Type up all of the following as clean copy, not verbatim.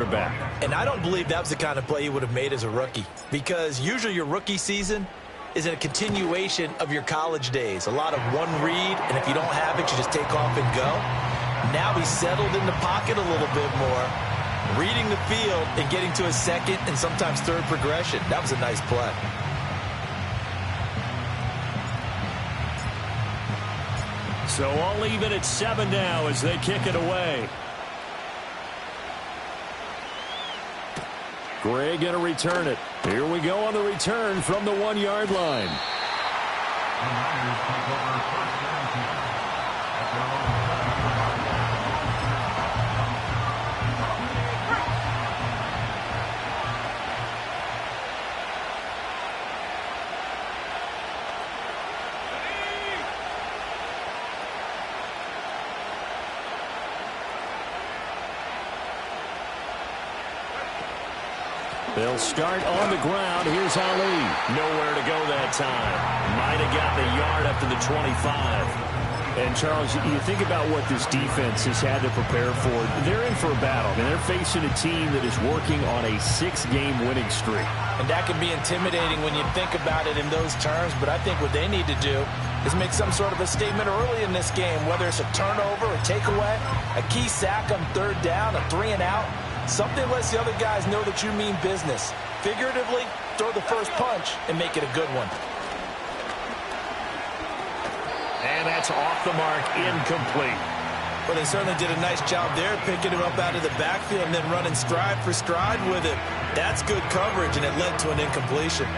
quarterback. And I don't believe that was the kind of play he would have made as a rookie, because usually your rookie season is a continuation of your college days. A lot of one read, and if you don't have it, you just take off and go. Now he's settled in the pocket a little bit more, reading the field and getting to his second and sometimes third progression. That was a nice play. So all even at 7 now as they kick it away. Gray going to return it. Here we go on the return from the 1-yard line. They'll start on the ground. Here's Ali. Nowhere to go that time. Might have got the yard up to the 25. And, Charles, you think about what this defense has had to prepare for. They're in for a battle. And they're facing a team that is working on a 6-game winning streak. And that can be intimidating when you think about it in those terms. But I think what they need to do is make some sort of a statement early in this game, whether it's a turnover, a takeaway, a key sack on 3rd down, a 3-and-out. Something lets the other guys know that you mean business. Figuratively, throw the first punch and make it a good one. And that's off the mark, incomplete. Well, they certainly did a nice job there, picking him up out of the backfield and then running stride for stride with it. That's good coverage, and it led to an incompletion.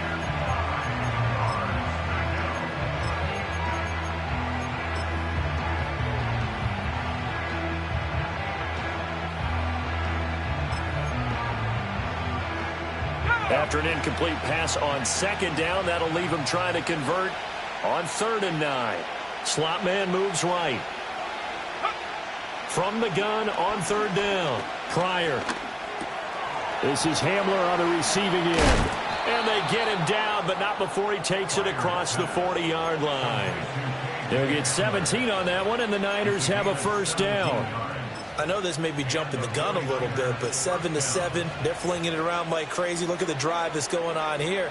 After an incomplete pass on 2nd down, that'll leave him trying to convert on 3rd and 9. Slot man moves right. From the gun on 3rd down. Pryor. This is Hamler on the receiving end. And they get him down, but not before he takes it across the 40-yard line. They'll get 17 on that one, and the Niners have a 1st down. I know this may be jumping the gun a little bit, but 7-7, they're flinging it around like crazy. Look at the drive that's going on here.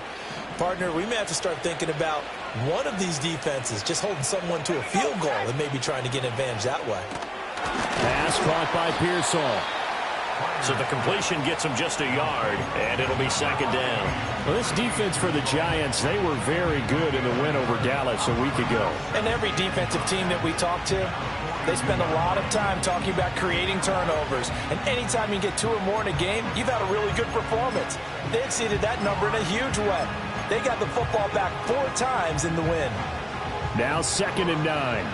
Partner, we may have to start thinking about one of these defenses just holding someone to a field goal and maybe trying to get an advantage that way. Pass caught by Pearsall. So the completion gets him just a yard, and it'll be 2nd down. Well, this defense for the Giants, they were very good in the win over Dallas a week ago. And every defensive team that we talk to, they spend a lot of time talking about creating turnovers. And anytime you get 2 or more in a game, you've had a really good performance. They exceeded that number in a huge way. They got the football back 4 times in the win. Now 2nd and 9.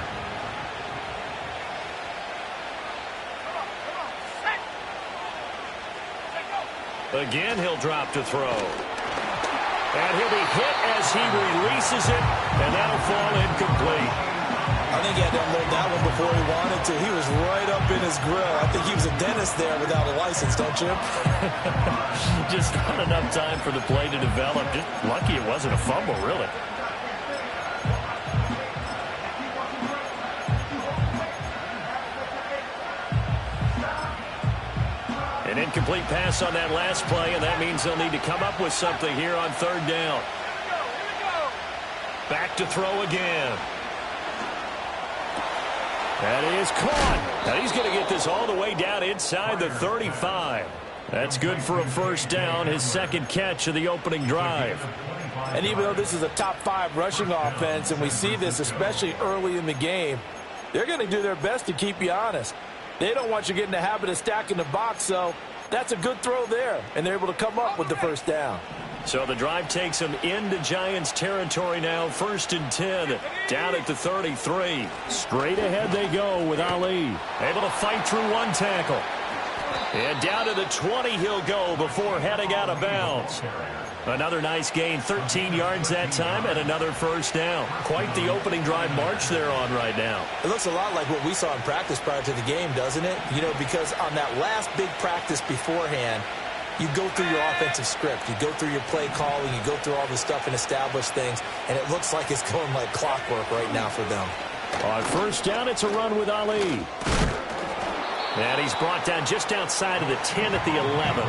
Again, he'll drop to throw. And he'll be hit as he releases it, and that'll fall incomplete. I think he had to unload that one before he wanted to. He was right up in his grill. I think he was a dentist there without a license, don't you? Just not enough time for the play to develop. Just lucky it wasn't a fumble, really. An incomplete pass on that last play, and that means they'll need to come up with something here on 3rd down. Back to throw again. That is caught. Now he's going to get this all the way down inside the 35. That's good for a 1st down, his 2nd catch of the opening drive. And even though this is a top 5 rushing offense, and we see this especially early in the game, they're going to do their best to keep you honest. They don't want you getting the habit of stacking the box, so that's a good throw there, and they're able to come up with the 1st down. So the drive takes them into Giants territory now, 1st and 10, down at the 33. Straight ahead they go with Ali. Able to fight through one tackle. And down to the 20 he'll go before heading out of bounds. Another nice gain, 13 yards that time, and another 1st down. Quite the opening drive march they're on right now. It looks a lot like what we saw in practice prior to the game, doesn't it? You know, because on that last big practice beforehand, you go through your offensive script. You go through your play calling. You go through all this stuff and establish things. And it looks like it's going like clockwork right now for them. On 1st down, it's a run with Ali. And he's brought down just outside of the 10 at the 11.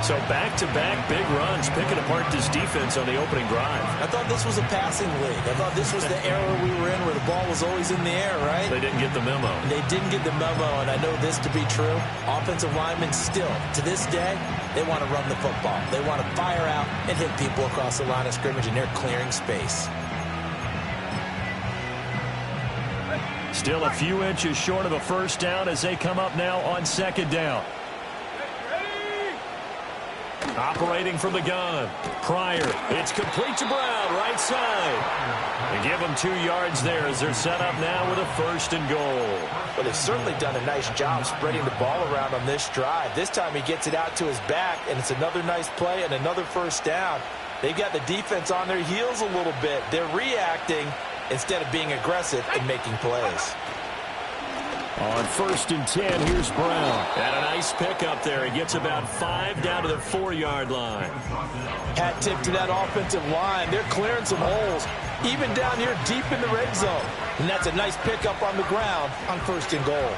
So back-to-back big runs, picking apart this defense on the opening drive. I thought this was a passing league. I thought this was the era we were in where the ball was always in the air, right? They didn't get the memo. They didn't get the memo, and I know this to be true. Offensive linemen still, to this day, they want to run the football. They want to fire out and hit people across the line of scrimmage, and they're clearing space. Still a few inches short of a first down as they come up now on second down. Operating from the gun. Pryor. It's complete to Brown, right side. And give them 2 yards there as they're set up now with a first and goal. Well, they've certainly done a nice job spreading the ball around on this drive. This time he gets it out to his back, and it's another nice play and another first down. They've got the defense on their heels a little bit. They're reacting instead of being aggressive and making plays. On first and 10, here's Brown. And a nice pick up there. He gets about 5 down to the 4-yard line. Hat tip to that offensive line. They're clearing some holes, even down here deep in the red zone. And that's a nice pickup on the ground on first and goal.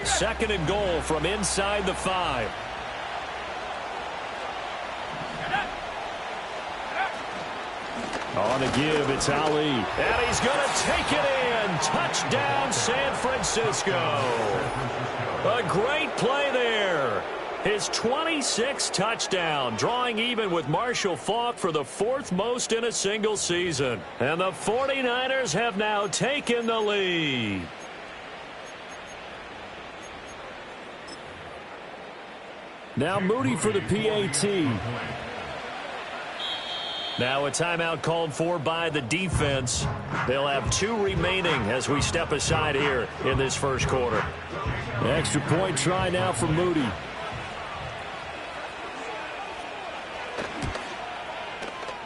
Second and goal from inside the 5. On the give, it's Ali. And he's going to take it in. Touchdown, San Francisco. A great play there. His 26th touchdown, drawing even with Marshall Faulk for the 4th most in a single season. And the 49ers have now taken the lead. Now Moody for the PAT. Now a timeout called for by the defense. They'll have 2 remaining as we step aside here in this first quarter. The extra point try now for Moody.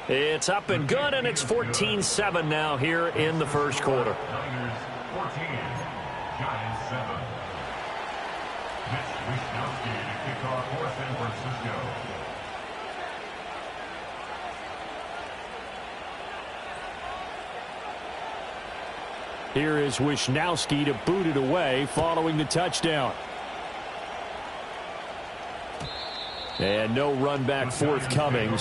It's up and good, and it's 14-7 now here in the first quarter. Here is Wisnowski to boot it away following the touchdown. And no run back forthcoming.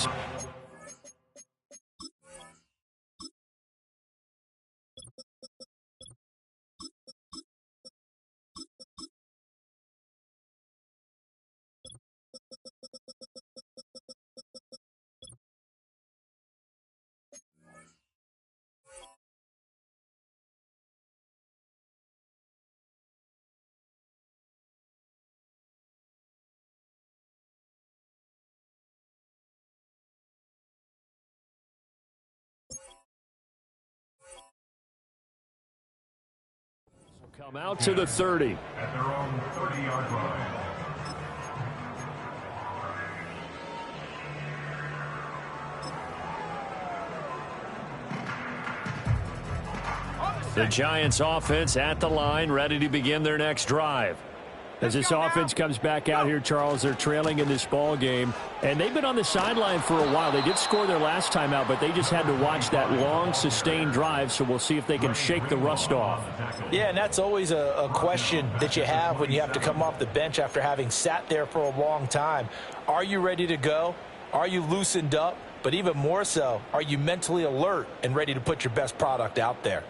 Come out to the 30. At their own 30-yard line. The Giants offense at the line, ready to begin their next drive. As this offense comes back out here, Charles, they're trailing in this ball game, and they've been on the sideline for a while. They did score their last time out, but they just had to watch that long, sustained drive, so we'll see if they can shake the rust off. Yeah, and that's always a question that you have when you have to come off the bench after having sat there for a long time. Are you ready to go? Are you loosened up? But even more so, are you mentally alert and ready to put your best product out there?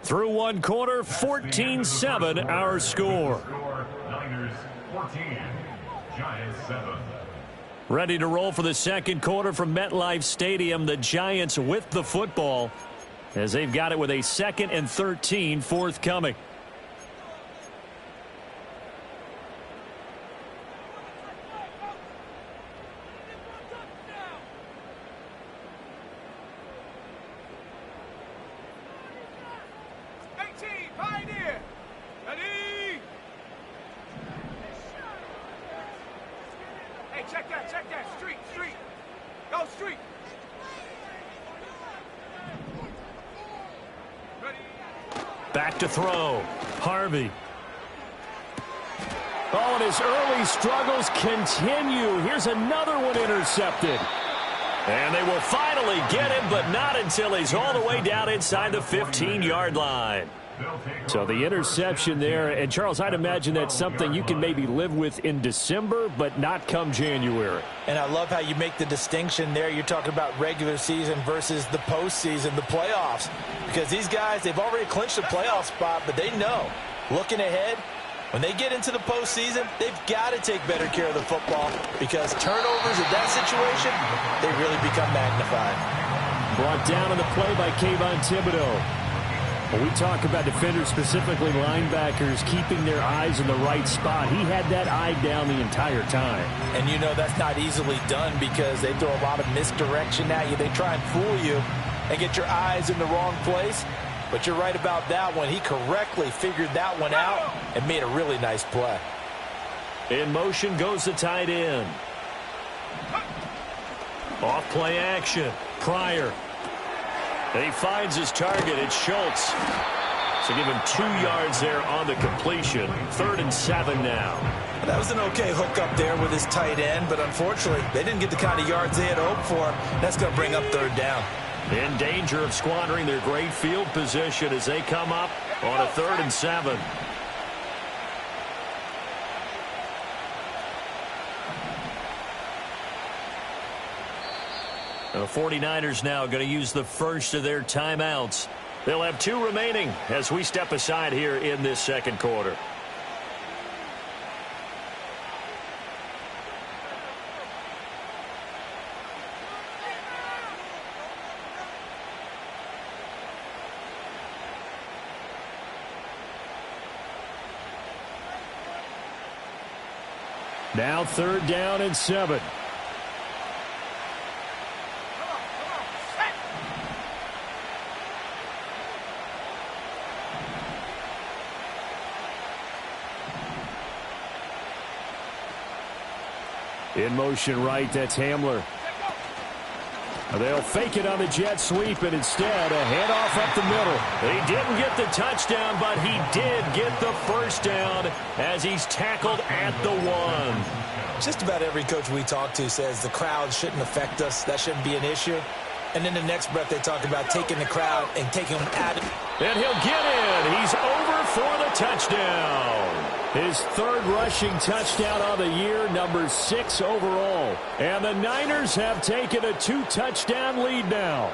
Through one quarter, 14-7 our score. Niners 14, Giants 7. Ready to roll for the second quarter from MetLife Stadium. The Giants with the football as they've got it with a 2nd and 13 forthcoming. Back to throw. Harvey. Oh, and his early struggles continue. Here's another one intercepted. And they will finally get him, but not until he's all the way down inside the 15-yard line. So the interception there, and Charles, I'd imagine that's something you can maybe live with in December, but not come January. And I love how you make the distinction there. You're talking about regular season versus the postseason, the playoffs. Because these guys, they've already clinched a playoff spot, but they know, looking ahead, when they get into the postseason, they've got to take better care of the football because turnovers in that situation, they really become magnified. Brought down on the play by Kayvon Thibodeaux. When we talk about defenders, specifically linebackers, keeping their eyes in the right spot, he had that eye down the entire time. And you know that's not easily done because they throw a lot of misdirection at you. They try and fool you and get your eyes in the wrong place. But you're right about that one. He correctly figured that one out and made a really nice play. In motion goes the tight end. Off play action. Pryor. And he finds his target. It's Schultz. So give him 2 yards there on the completion. 3rd and 7 now. That was an okay hook up there with his tight end, but unfortunately, they didn't get the kind of yards they had hoped for. That's going to bring up 3rd down. In danger of squandering their great field position as they come up on a 3rd and 7. The 49ers now going to use the first of their timeouts. They'll have 2 remaining as we step aside here in this second quarter. Now 3rd down and 7. In motion right, that's Hamler. They'll fake it on the jet sweep, and instead a handoff up the middle. He didn't get the touchdown, but he did get the first down as he's tackled at the 1. Just about every coach we talk to says the crowd shouldn't affect us. That shouldn't be an issue. And then the next breath they talk about taking the crowd and taking them out. And he'll get in. He's over for the touchdown. His 3rd rushing touchdown of the year, number 6 overall. And the Niners have taken a 2-touchdown lead now.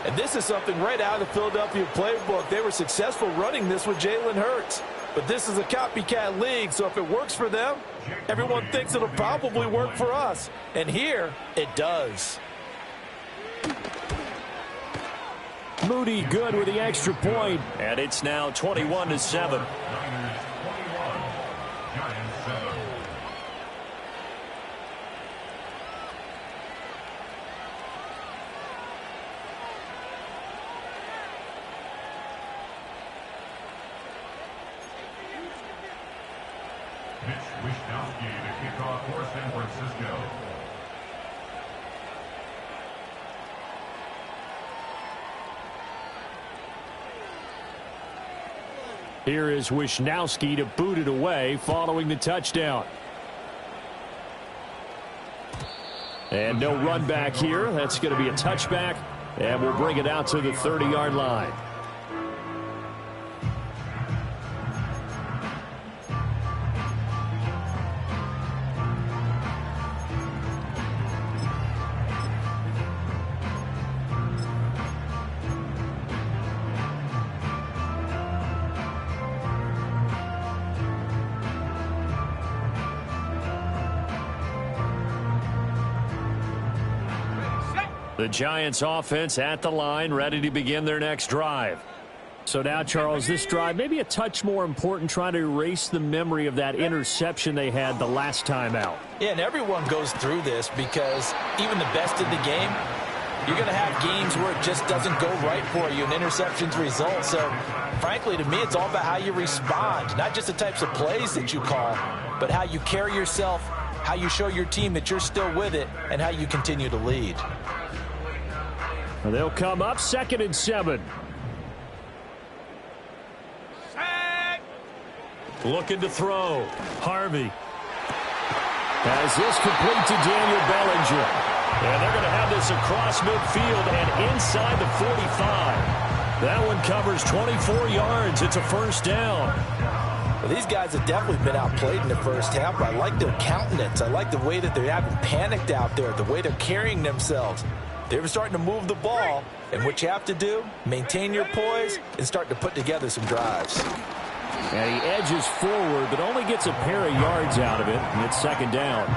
And this is something right out of the Philadelphia playbook. They were successful running this with Jalen Hurts. But this is a copycat league, so if it works for them, everyone thinks it'll probably work for us. And here, it does. Moody good with the extra point. And it's now 21-7. Mitch Wishnowsky to kick off for San Francisco. Here is Wishnowsky to boot it away following the touchdown. And no run back here. That's going to be a touchback, and we'll bring it out to the 30-yard line. The Giants offense at the line, ready to begin their next drive. So now, Charles, this drive maybe a touch more important, trying to erase the memory of that interception they had the last time out. Yeah, and everyone goes through this because even the best in the game, you're going to have games where it just doesn't go right for you and interceptions result. So, frankly, to me, it's all about how you respond, not just the types of plays that you call, but how you carry yourself, how you show your team that you're still with it, and how you continue to lead. They'll come up 2nd and 7. Looking to throw. Harvey. As this complete to Daniel Bellinger. And they're going to have this across midfield and inside the 45. That one covers 24 yards. It's a first down. Well, these guys have definitely been outplayed in the first half, but I like their countenance. I like the way that they haven't panicked out there, the way they're carrying themselves. They're starting to move the ball, and what you have to do, maintain your poise and start to put together some drives. And he edges forward, but only gets a pair of yards out of it, and it's second down.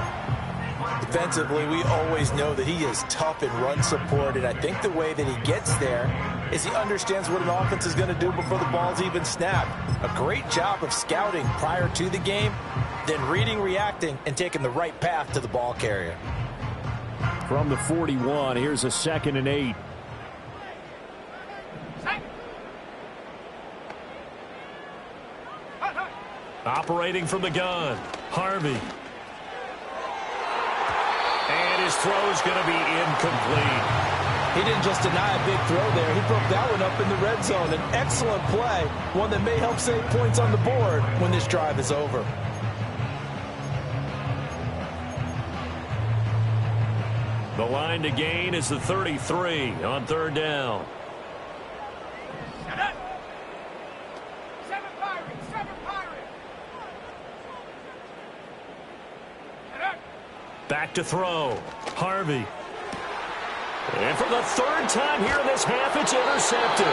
Defensively, we always know that he is tough in run support, and I think the way that he gets there is he understands what an offense is going to do before the ball's even snapped. A great job of scouting prior to the game, then reading, reacting, and taking the right path to the ball carrier. From the 41, here's a 2nd and 8. Operating from the gun, Harvey. And his throw's going to be incomplete. He didn't just deny a big throw there. He broke that one up in the red zone. An excellent play, one that may help save points on the board when this drive is over. The line to gain is the 33 on third down. Back to throw. Harvey. And for the third time here in this half, it's intercepted.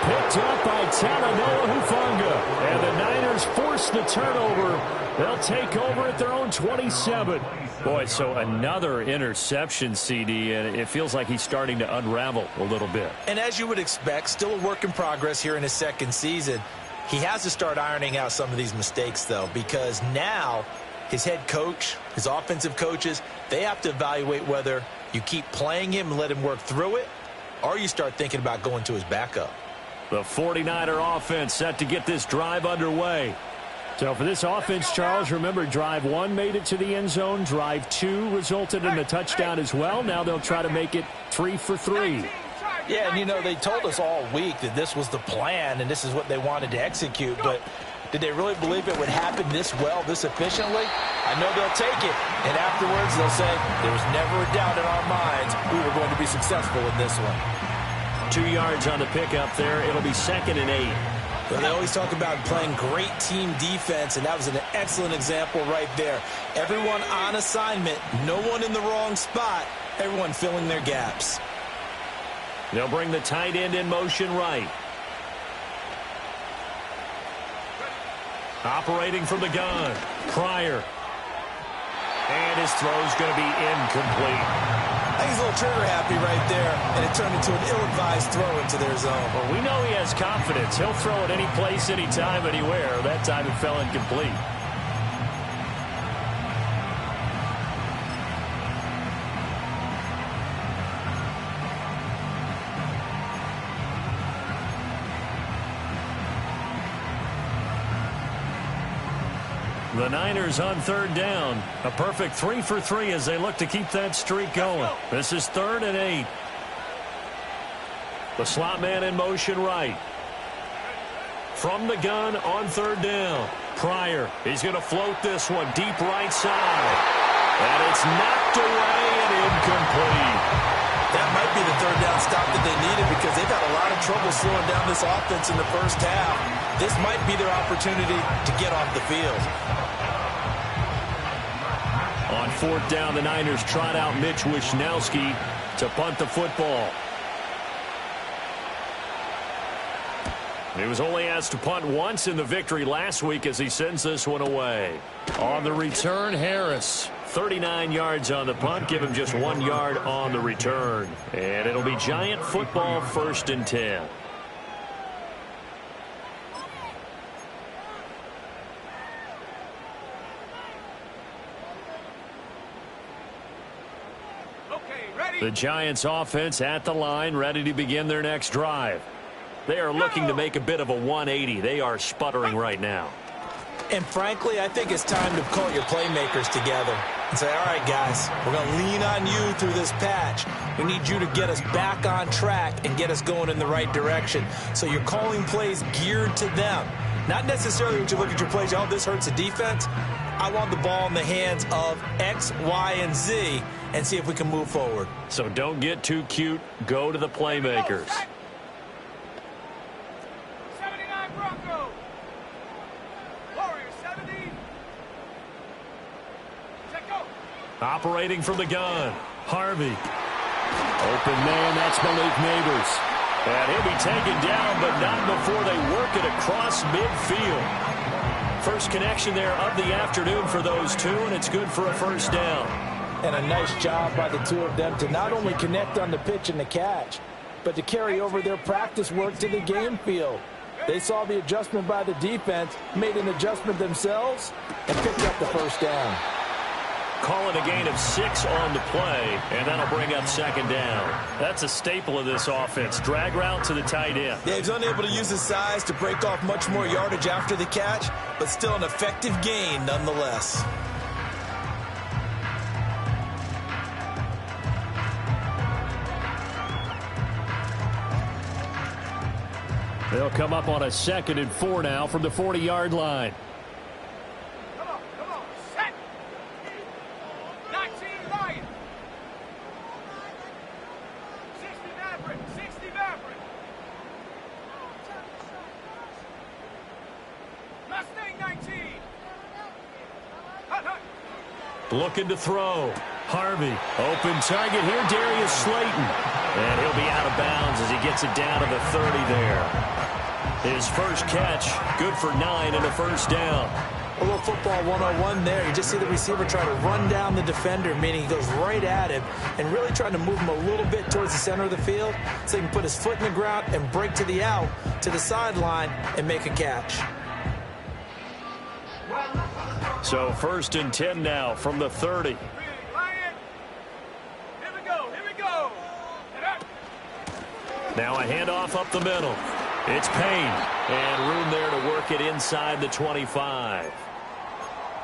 Picked up by Talanoa Hufanga. And the Niners force the turnover. They'll take over at their own 27. Boy, so another interception, CD, and it feels like he's starting to unravel a little bit. And as you would expect, still a work in progress here in his second season. He has to start ironing out some of these mistakes, though, because now his head coach, his offensive coaches, they have to evaluate whether you keep playing him and let him work through it, or you start thinking about going to his backup. The 49er offense set to get this drive underway. So for this offense, Charles, remember, drive 1 made it to the end zone. Drive 2 resulted in a touchdown as well. Now they'll try to make it 3 for 3. Yeah, and you know, they told us all week that this was the plan and this is what they wanted to execute, but did they really believe it would happen this well, this efficiently? I know they'll take it, and afterwards they'll say, there was never a doubt in our minds we were going to be successful in this one. 2 yards on the pickup there. It'll be 2nd and 8. Well, they always talk about playing great team defense, and that was an excellent example right there. Everyone on assignment, no one in the wrong spot, everyone filling their gaps. They'll bring the tight end in motion right. Operating from the gun, Pryor. And his throw's going to be incomplete. I think he's a little trigger happy right there, and it turned into an ill-advised throw into their zone. Well, we know he has confidence. He'll throw it any place, anytime, anywhere. That time it fell incomplete. The Niners on third down. A perfect 3 for 3 as they look to keep that streak going. This is 3rd and 8. The slot man in motion right. From the gun on third down. Pryor, he's going to float this one deep right side. And it's knocked away and incomplete. That might be the third down stop that they needed because they've had a lot of trouble slowing down this offense in the first half. This might be their opportunity to get off the field. On 4th down, the Niners trot out Mitch Wishnowsky to punt the football. He was only asked to punt once in the victory last week as he sends this one away. On the return, Harris. 39 yards on the punt. Give him just 1 yard on the return. And it'll be Giant football, 1st and 10. The Giants offense at the line, ready to begin their next drive. They are looking to make a bit of a 180. They are sputtering right now. And frankly, I think it's time to call your playmakers together and say, all right, guys, we're going to lean on you through this patch. We need you to get us back on track and get us going in the right direction. So you're calling plays geared to them. Not necessarily when you look at your plays, oh, this hurts the defense. I want the ball in the hands of X, Y, and Z and see if we can move forward. So don't get too cute. Go to the playmakers. 79 Broncos. Warriors 70. Check go. Operating from the gun. Harvey. Open man, that's Malik Neighbors. And he'll be taken down, but not before they work it across midfield. First connection there of the afternoon for those two, and it's good for a first down. And a nice job by the two of them to not only connect on the pitch and the catch, but to carry over their practice work to the game field. They saw the adjustment by the defense, made an adjustment themselves, and picked up the first down. Calling a gain of 6 on the play, and that'll bring up second down. That's a staple of this offense. Drag route to the tight end. Yeah, he's unable to use his size to break off much more yardage after the catch, but still an effective gain nonetheless. They'll come up on a 2nd and 4 now from the 40-yard line. Come on, set. 19 Lions. 60 Maverick, 60 Maverick. Mustang 19. Hut, hut. Looking to throw. Harvey. Open target here, Darius Slayton. And he'll be out of bounds as he gets it down to the 30 there. His first catch, good for 9 and a first down. A little football 101 there. You just see the receiver try to run down the defender, meaning he goes right at him and really trying to move him a little bit towards the center of the field so he can put his foot in the ground and break to the out, to the sideline, and make a catch. So 1st and 10 now from the 30. Lion. Here we go. Now a handoff up the middle. It's Payne, and room there to work it inside the 25.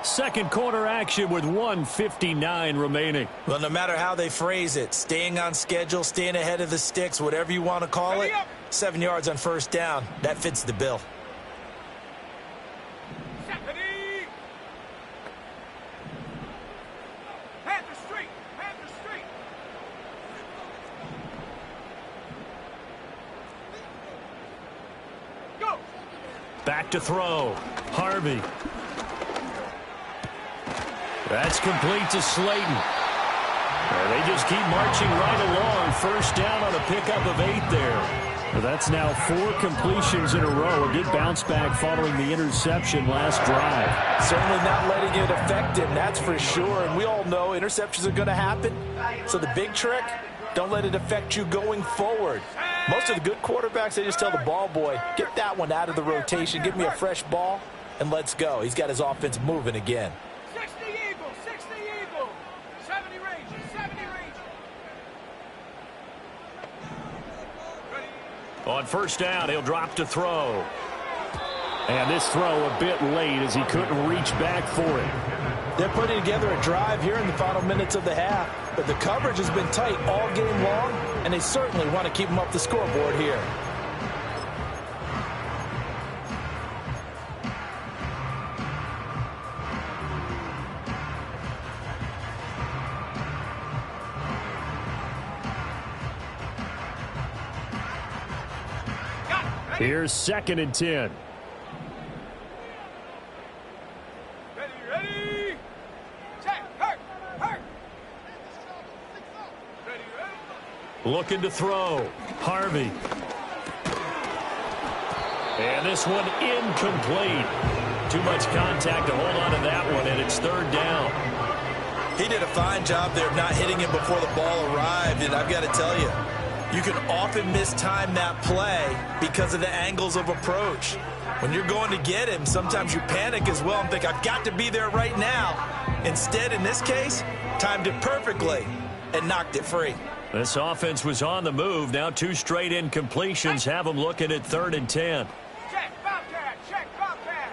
Second quarter action with 1:59 remaining. Well, no matter how they phrase it, staying on schedule, staying ahead of the sticks, whatever you want to call it, 7 yards on first down, that fits the bill. Back to throw. Harvey. That's complete to Slayton. And they just keep marching right along. First down on a pickup of 8 there. Well, that's now 4 completions in a row. A good bounce back following the interception last drive. Certainly not letting it affect him, that's for sure. And we all know interceptions are going to happen. So the big trick, don't let it affect you going forward. Most of the good quarterbacks, they just tell the ball boy, get that one out of the rotation, give me a fresh ball, and let's go. He's got his offense moving again. 60 Eagles, 60 Eagles. 70 Rangers, 70 Rangers. On first down, he'll drop to throw. And this throw a bit late as he couldn't reach back for it. They're putting together a drive here in the final minutes of the half, but the coverage has been tight all game long, and they certainly want to keep them up the scoreboard here. Here's 2nd and 10. Ready. Check. Hurt. Ready. Looking to throw. Harvey. And this one incomplete. Too much contact to hold on to that one, and it's 3rd down. He did a fine job there of not hitting it before the ball arrived, and I've got to tell you, you can often mistime that play because of the angles of approach. When you're going to get him, sometimes you panic as well and think, I've got to be there right now. Instead, in this case, timed it perfectly and knocked it free. This offense was on the move. Now 2 straight incompletions have them looking at 3rd and 10. Check, Bobcat. Check, Bobcat.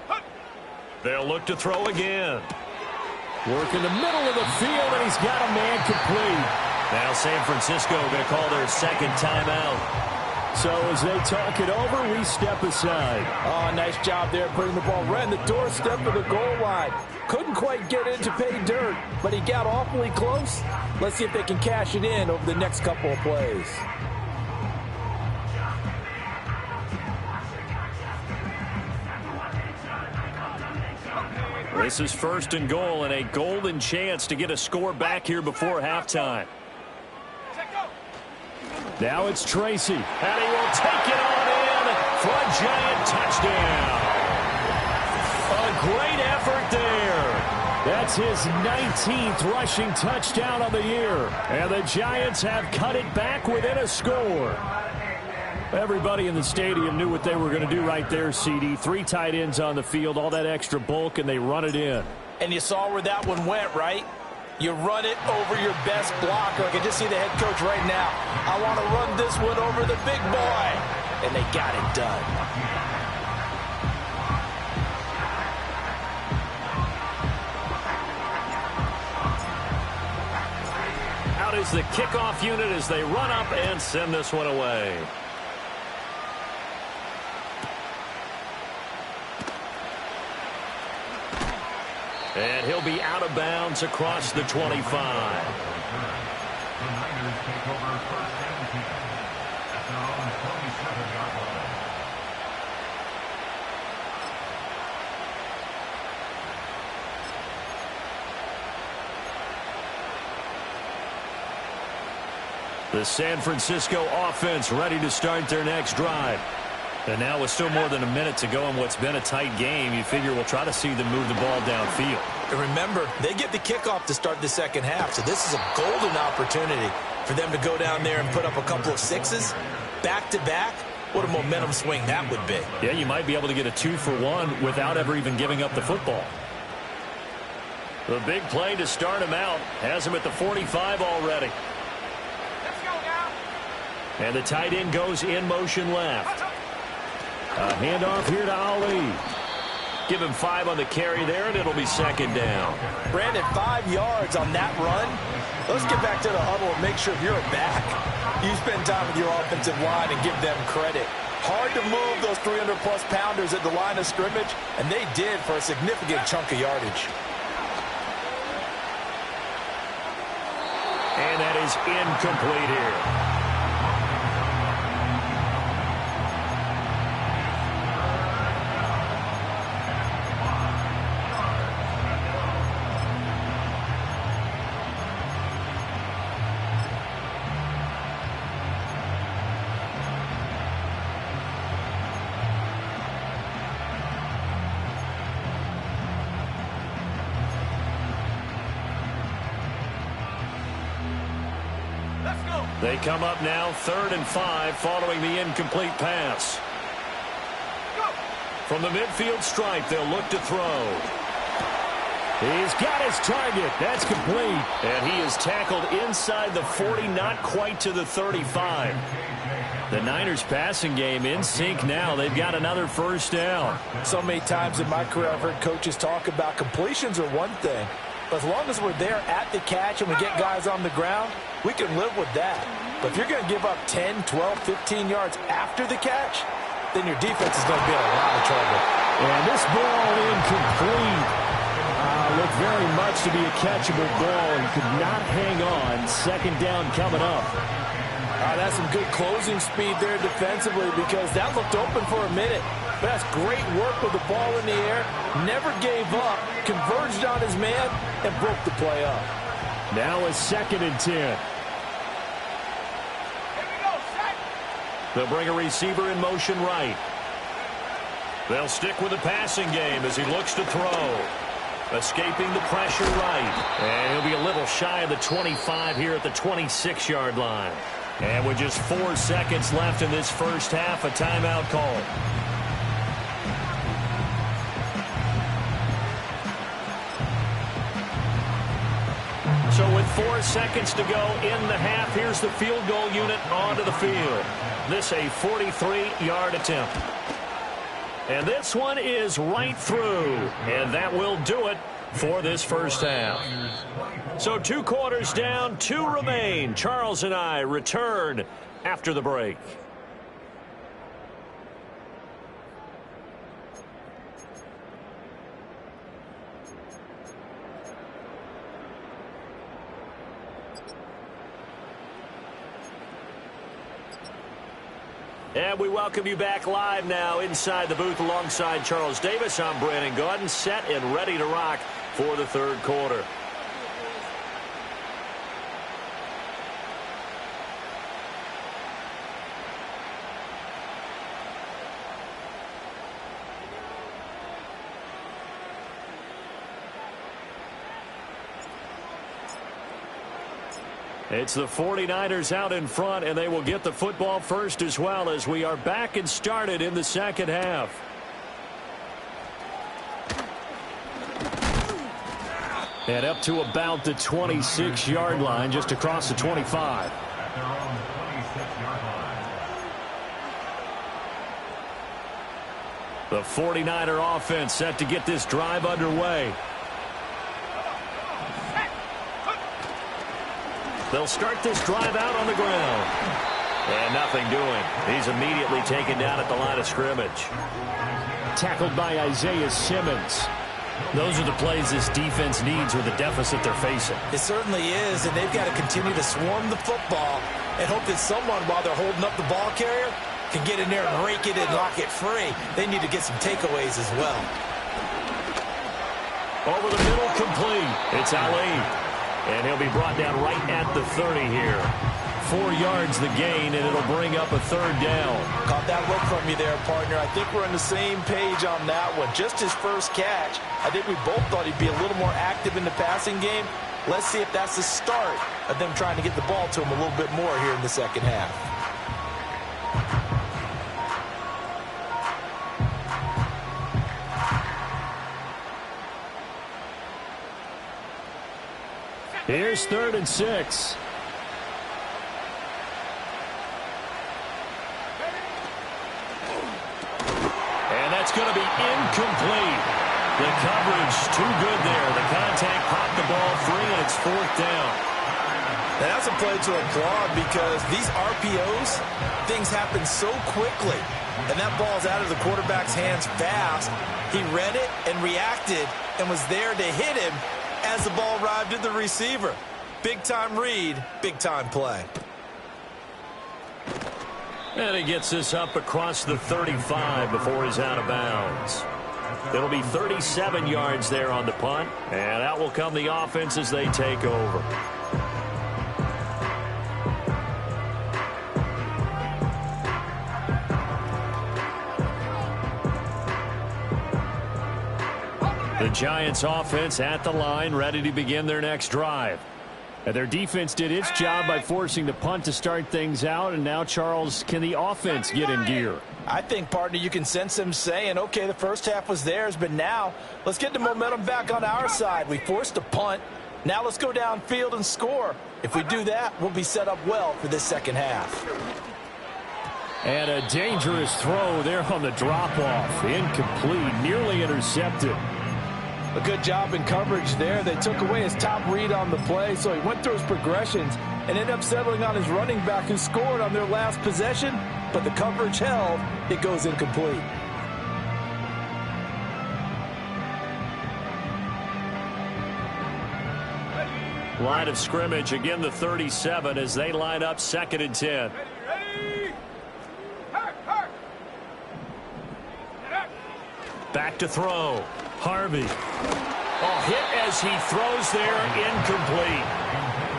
Hunt. They'll look to throw again. Work in the middle of the field, and he's got a man complete. Now San Francisco going to call their 2nd timeout. So as they talk it over, we step aside. Oh, nice job there putting the ball right in the doorstep of the goal line. Couldn't quite get in to pay dirt, but he got awfully close. Let's see if they can cash it in over the next couple of plays. This is first and goal and a golden chance to get a score back here before halftime. Now it's Tracy, and he will take it on in for a Giant touchdown. A great effort there. That's his 19th rushing touchdown of the year, and the Giants have cut it back within a score. Everybody in the stadium knew what they were going to do right there, CD. 3 tight ends on the field, all that extra bulk, and they run it in. And you saw where that one went, right? You run it over your best blocker. I can just see the head coach right now. I want to run this one over the big boy. And they got it done. Out is the kickoff unit as they run up and send this one away. And he'll be out of bounds across the 25. The Niners take over first and 10 at their own 27-yard line. The San Francisco offense ready to start their next drive. And now with still more than a minute to go in what's been a tight game, you figure we'll try to see them move the ball downfield. And remember, they get the kickoff to start the second half, so this is a golden opportunity for them to go down there and put up a couple of sixes back-to-back. What a momentum swing that would be. Yeah, you might be able to get a 2-for-1 without ever even giving up the football. The big play to start him out has him at the 45 already. Let's go now. And the tight end goes in motion left. A handoff here to Ali. Give him 5 on the carry there, and it'll be second down. Brandon, 5 yards on that run. Let's get back to the huddle and make sure you're back. You spend time with your offensive line and give them credit. Hard to move those 300-plus pounders at the line of scrimmage, and they did for a significant chunk of yardage. And that is incomplete here. They come up now 3rd and 5 following the incomplete pass. From the midfield stripe, they'll look to throw. He's got his target. That's complete. And he is tackled inside the 40, not quite to the 35. The Niners passing game in sync now. They've got another first down. So many times in my career I've heard coaches talk about completions are one thing. But as long as we're there at the catch and we get guys on the ground, we can live with that. But if you're going to give up 10, 12, 15 yards after the catch, then your defense is going to be in a lot of trouble. And this ball incomplete. Looked very much to be a catchable ball and could not hang on. Second down coming up. That's some good closing speed there defensively because that looked open for a minute. But that's great work with the ball in the air. Never gave up, converged on his man, and broke the play up. Now a 2nd and 10. Here we go, set. They'll bring a receiver in motion right. They'll stick with the passing game as he looks to throw. Escaping the pressure right. And he'll be a little shy of the 25 here at the 26-yard line. And with just 4 seconds left in this first half, a timeout call. So with 4 seconds to go in the half, here's the field goal unit onto the field. This a 43-yard attempt. And this one is right through. And that will do it for this first half. So 2 quarters down, 2 remain. Charles and I return after the break. And we welcome you back live now inside the booth alongside Charles Davis. I'm Brandon Gaudin, set and ready to rock for the third quarter. It's the 49ers out in front, and they will get the football first as well as we are back and started in the second half. And up to about the 26-yard line, just across the 25. At their own 26-yard line. The 49er offense set to get this drive underway. They'll start this drive out on the ground. And nothing doing. He's immediately taken down at the line of scrimmage. Tackled by Isaiah Simmons. Those are the plays this defense needs with the deficit they're facing. It certainly is, and they've got to continue to swarm the football and hope that someone, while they're holding up the ball carrier, can get in there and rake it and lock it free. They need to get some takeaways as well. Over the middle, complete. It's Ali. And he'll be brought down right at the 30 here. 4 yards the gain, and it'll bring up a third down. Caught that look from you there, partner. I think we're on the same page on that one. Just his first catch. I think we both thought he'd be a little more active in the passing game. Let's see if that's the start of them trying to get the ball to him a little bit more here in the second half. Here's 3rd and 6. And that's going to be incomplete. The coverage too good there. The contact popped the ball free, and it's 4th down. And that's a play to applaud because these RPOs, things happen so quickly. And that ball's out of the quarterback's hands fast. He read it and reacted and was there to hit him as the ball arrived at the receiver. Big-time read, big-time play. And he gets this up across the 35 before he's out of bounds. It'll be 37 yards there on the punt, and out will come the offense as they take over. The Giants offense at the line, ready to begin their next drive. And their defense did its job by forcing the punt to start things out. And now, Charles, can the offense get in gear? I think, partner, you can sense them saying, okay, the first half was theirs, but now let's get the momentum back on our side. We forced a punt. Now let's go downfield and score. If we do that, we'll be set up well for this second half. And a dangerous throw there on the drop-off. Incomplete, nearly intercepted. A good job in coverage there. They took away his top read on the play, so he went through his progressions and ended up settling on his running back who scored on their last possession, but the coverage held. It goes incomplete. Line of scrimmage, again the 37 as they line up 2nd and 10. Ready? Back to throw. Harvey. Oh, hit as he throws there, incomplete.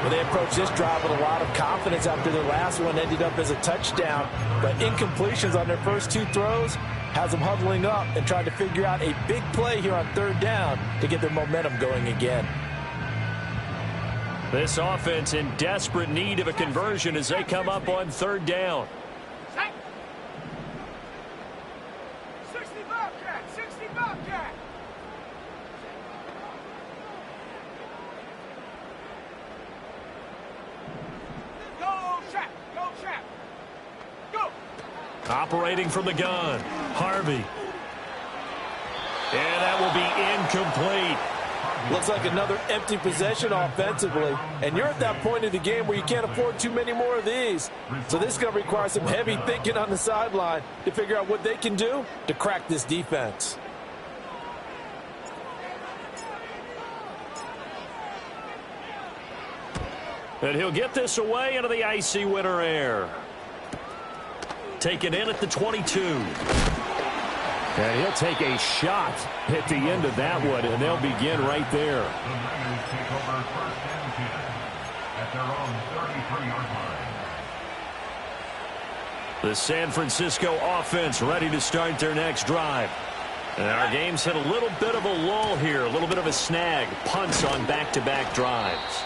Well, they approached this drive with a lot of confidence after their last one ended up as a touchdown. But incompletions on their first 2 throws has them huddling up and trying to figure out a big play here on 3rd down to get their momentum going again. This offense in desperate need of a conversion as they come up on 3rd down. 60 Bobcat, 60 Bobcat. Go, Shaq, go, Shaq. Go. Operating from the gun, Harvey. And that will be incomplete. Looks like another empty possession offensively. And you're at that point in the game where you can't afford too many more of these. So this is going to require some heavy thinking on the sideline to figure out what they can do to crack this defense. And he'll get this away into the icy winter air. Taken in at the 22. And he'll take a shot at the end of that one, and they'll begin right there. The Niners take over 1st and 10 at their own 33-yard line. The San Francisco offense ready to start their next drive. And our game's hit a little bit of a lull here, a little bit of a snag. Punts on back-to-back drives.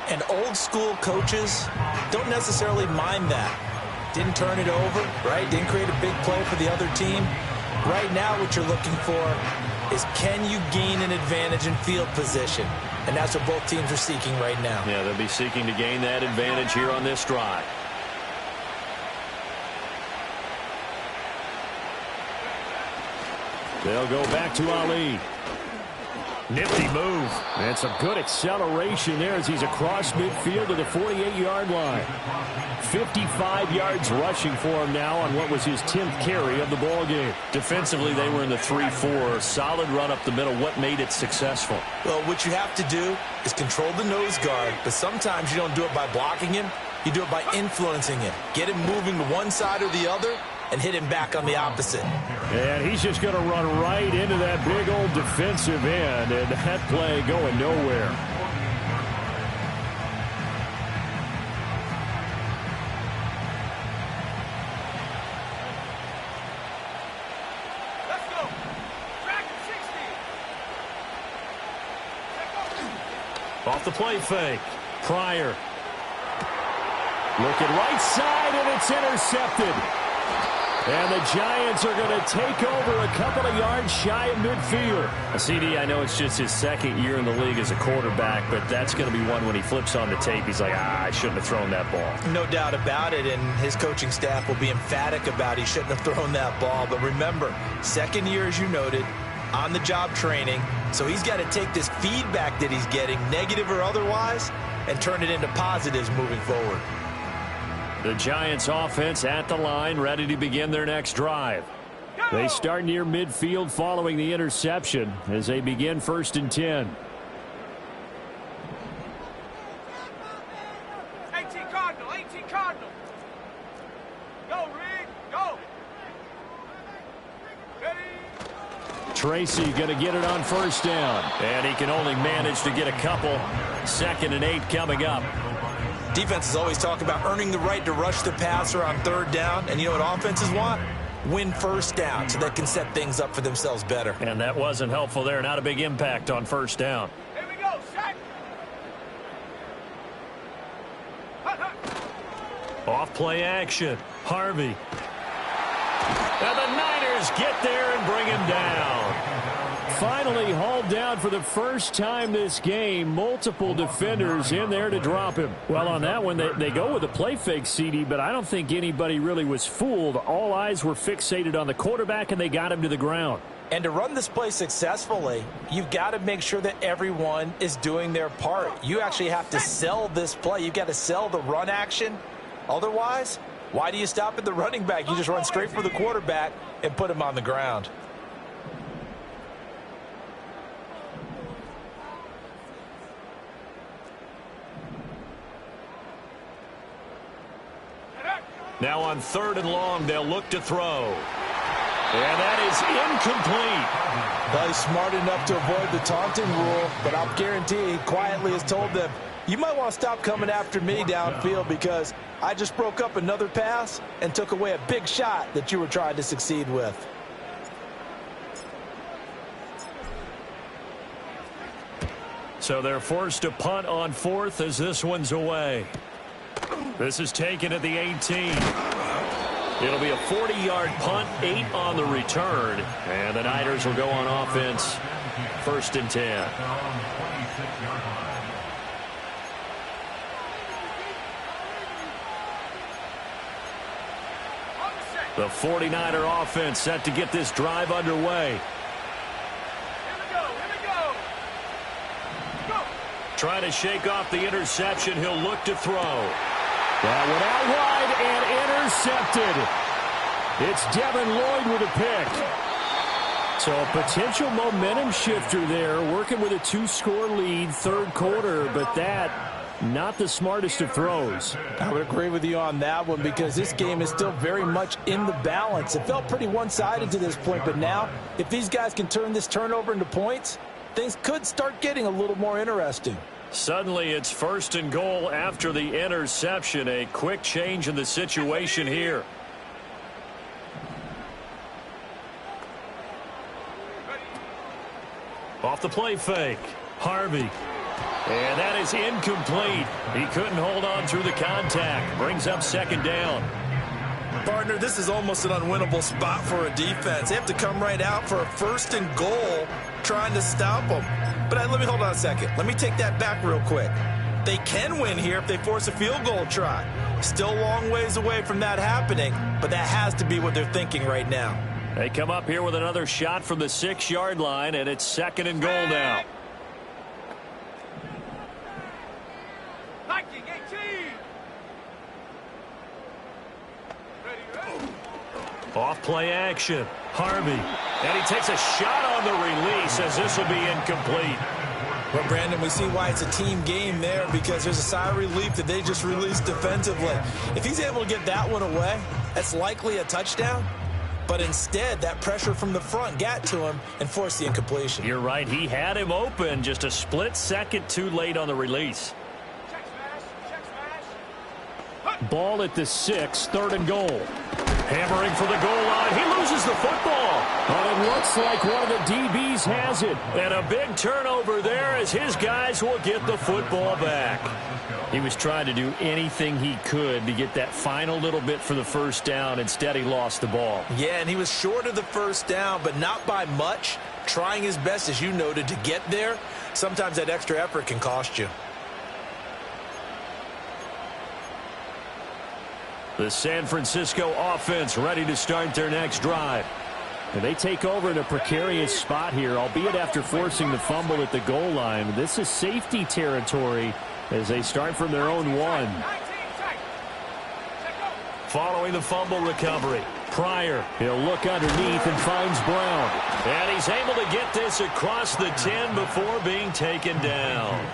And old school coaches don't necessarily mind that. Didn't turn it over, right? Didn't create a big play for the other team. Right now what you're looking for is, can you gain an advantage in field position? And that's what both teams are seeking right now. Yeah, they'll be seeking to gain that advantage here on this drive. They'll go back to Ali. Nifty move. And some good acceleration there as he's across midfield to the 48-yard line. 55 yards rushing for him now on what was his 10th carry of the ball game. Defensively, they were in the 3-4. Solid run up the middle. What made it successful? Well, what you have to do is control the nose guard, but sometimes you don't do it by blocking him. You do it by influencing him. Get him moving to one side or the other and hit him back on the opposite. And he's just going to run right into that big old defensive end, and that play going nowhere. Let's go. Track 60. Off the play fake. Pryor. Looking right side, and it's intercepted. And the Giants are going to take over a couple of yards shy of midfield. CD, I know it's just his second year in the league as a quarterback, but that's going to be one when he flips on the tape. He's like, I shouldn't have thrown that ball. No doubt about it, and his coaching staff will be emphatic about he shouldn't have thrown that ball. But remember, second year, as you noted, on-the-job training, so he's got to take this feedback that he's getting, negative or otherwise, and turn it into positives moving forward. The Giants offense at the line, ready to begin their next drive. They start near midfield following the interception as they begin 1st and 10. 18 Cardinal, 18 Cardinal. Go, Reed, go. Ready. Tracy going to get it on 1st down. And he can only manage to get a couple. 2nd and 8 coming up. Defenses always talk about earning the right to rush the passer on 3rd down. And you know what offenses want? Win 1st down so they can set things up for themselves better. And that wasn't helpful there. Not a big impact on 1st down. Here we go, set. Off play action. Harvey. And the Niners get there and bring him down. Finally hauled down for the first time this game. Multiple defenders in there to drop him. Well, on that one, they go with a play fake, CD, but I don't think anybody really was fooled. All eyes were fixated on the quarterback, and they got him to the ground. And to run this play successfully, you've got to make sure that everyone is doing their part. You actually have to sell this play. You've got to sell the run action. Otherwise, why do you stop at the running back? You just run straight for the quarterback and put him on the ground. Now on 3rd and long, they'll look to throw. And that is incomplete. Well, he's smart enough to avoid the taunting rule, but I'll guarantee he quietly has told them, you might want to stop coming after me downfield because I just broke up another pass and took away a big shot that you were trying to succeed with. So they're forced to punt on 4th as this one's away. This is taken at the 18. It'll be a 40-yard punt, 8 on the return. And the Niners will go on offense, 1st and 10. The 49er offense set to get this drive underway. Here we go, go. Trying to shake off the interception. He'll look to throw. That went out wide and intercepted. It's Devin Lloyd with a pick. So a potential momentum shifter there, working with a 2-score lead, 3rd quarter, but that not the smartest of throws. I would agree with you on that one because this game is still very much in the balance. It felt pretty one-sided to this point, but now if these guys can turn this turnover into points, things could start getting a little more interesting. Suddenly it's 1st and goal after the interception. A quick change in the situation here. Off the play fake. Harvey. And that is incomplete. He couldn't hold on through the contact. Brings up 2nd down. Partner, this is almost an unwinnable spot for a defense. They have to come right out for a 1st and goal trying to stop them. But let me hold on a second. Let me take that back real quick. They can win here if they force a field goal try. Still a long ways away from that happening, but that has to be what they're thinking right now. They come up here with another shot from the 6-yard line, and it's 2nd and goal now. Viking 18. Off play action. Harvey. And he takes a shot on the release as this will be incomplete. Well, Brandon, we see why it's a team game there because there's a sigh of relief that they just released defensively. If he's able to get that one away, that's likely a touchdown. But instead, that pressure from the front got to him and forced the incompletion. You're right. He had him open, just a split second too late on the release. Check smash. Check smash. Ball at the 6, 3rd and goal. Hammering for the goal line. He loses the football. And it looks like one of the DBs has it. And a big turnover there as his guys will get the football back. He was trying to do anything he could to get that final little bit for the 1st down. Instead, he lost the ball. Yeah, and he was short of the 1st down, but not by much. Trying his best, as you noted, to get there. Sometimes that extra effort can cost you. The San Francisco offense ready to start their next drive. And they take over in a precarious spot here, albeit after forcing the fumble at the goal line. This is safety territory as they start from their own 1. 19 check. Following the fumble recovery, Pryor. He'll look underneath and finds Brown. And he's able to get this across the 10 before being taken down.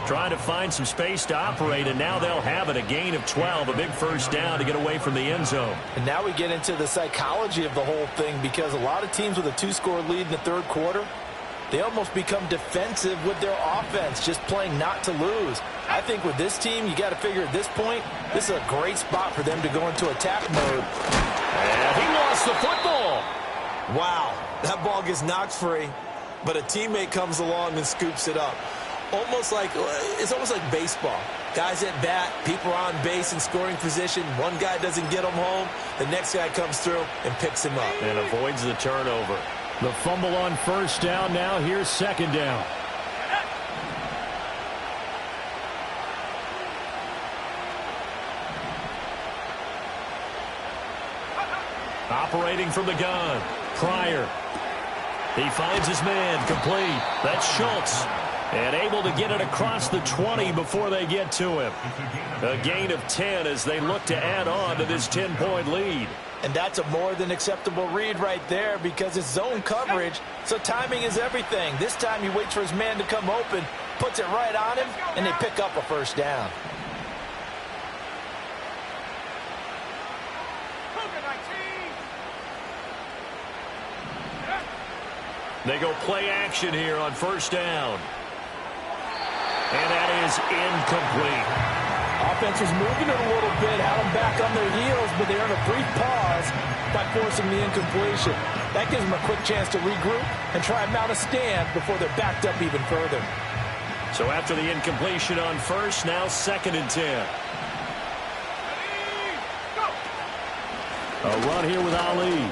Trying to find some space to operate, and now they'll have it. A gain of 12, a big 1st down to get away from the end zone. And now we get into the psychology of the whole thing because a lot of teams with a 2-score lead in the 3rd quarter, they almost become defensive with their offense, just playing not to lose. I think with this team, you got to figure at this point, this is a great spot for them to go into attack mode. And he lost the football. Wow, that ball gets knocked free, but a teammate comes along and scoops it up. It's almost like baseball. Guys at bat, people are on base in scoring position. One guy doesn't get them home. The next guy comes through and picks him up. And avoids the turnover. The fumble on 1st down. Now here's 2nd down. Operating from the gun. Pryor. He finds his man complete. That's Schultz. And able to get it across the 20 before they get to him. A gain of 10 as they look to add on to this 10-point lead. And that's a more than acceptable read right there because it's zone coverage, so timing is everything. This time he waits for his man to come open, puts it right on him, and they pick up a 1st down. They go play action here on 1st down. And that is incomplete. Offense was moving it a little bit, had them back on their heels, but they earned a brief pause by forcing the incompletion. That gives them a quick chance to regroup and try and mount a stand before they're backed up even further. So after the incompletion on 1st, now 2nd and 10. A run here with Ali.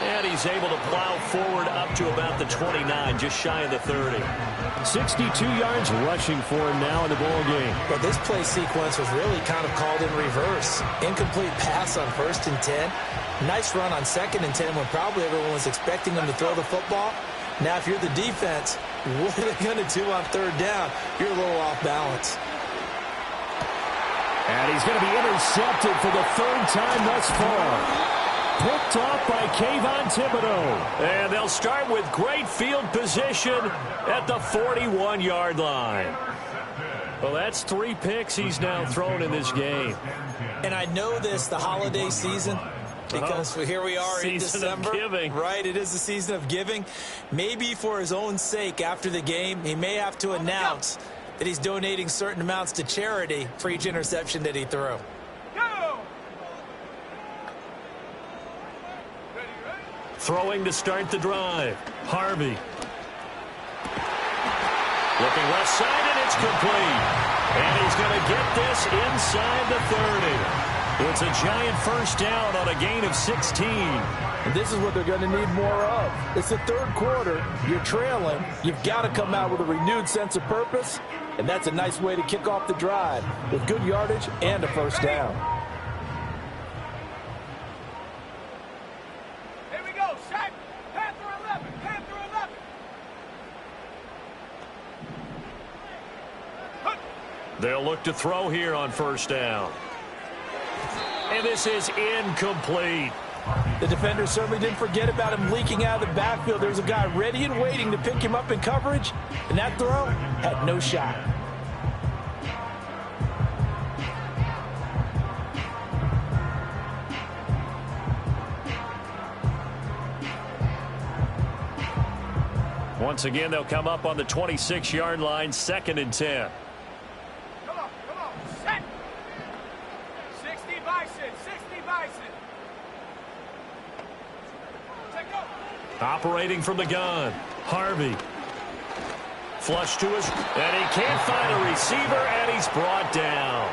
And he's able to plow forward up to about the 29, just shy of the 30. 62 yards rushing for him now in the ball game. But this play sequence was really kind of called in reverse. Incomplete pass on 1st and 10. Nice run on 2nd and 10 when probably everyone was expecting him to throw the football. Now, if you're the defense, what are they going to do on 3rd down? You're a little off balance. And he's going to be intercepted for the 3rd time thus far. Picked off by Kayvon Thibodeaux. And they'll start with great field position at the 41-yard line. Well, that's 3 picks he's now thrown in this game. And I know this, the holiday season, because here we are in December. Giving. Right, it is the season of giving. Maybe for his own sake after the game, he may have to announce that he's donating certain amounts to charity for each interception that he threw. Go! Throwing to start the drive. Harvey. Looking left side, and it's complete. And he's going to get this inside the 30. It's a Giant first down on a gain of 16. And this is what they're going to need more of. It's the third quarter. You're trailing. You've got to come out with a renewed sense of purpose. And that's a nice way to kick off the drive with good yardage and a first down. Here we go, Shaq. Panther 11, Panther 11. They'll look to throw here on first down. And this is incomplete. The defender certainly didn't forget about him leaking out of the backfield. There's a guy ready and waiting to pick him up in coverage, and that throw had no shot. Once again, they'll come up on the 26-yard line, 2nd and 10. Come on, set. 60 Bison, 60 Bison. Take go. Operating from the gun. Harvey. Flush to his, and he can't find a receiver, and he's brought down.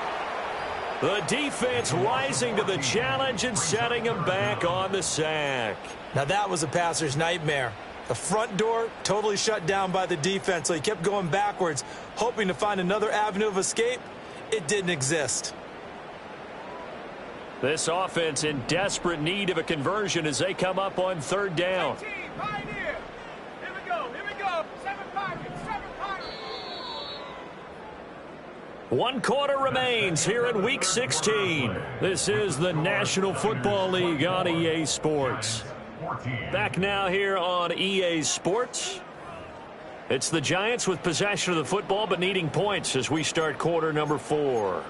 The defense rising to the challenge and setting him back on the sack. Now that was a passer's nightmare. The front door totally shut down by the defense, so he kept going backwards, hoping to find another avenue of escape. It didn't exist. This offense in desperate need of a conversion as they come up on 3rd down. Pioneer. Here we go, 7 Pirates, 7 Pirates. 1 quarter remains here in Week 16. This is the National Football League on EA Sports. Back now here on EA Sports. It's the Giants with possession of the football but needing points as we start quarter number 4.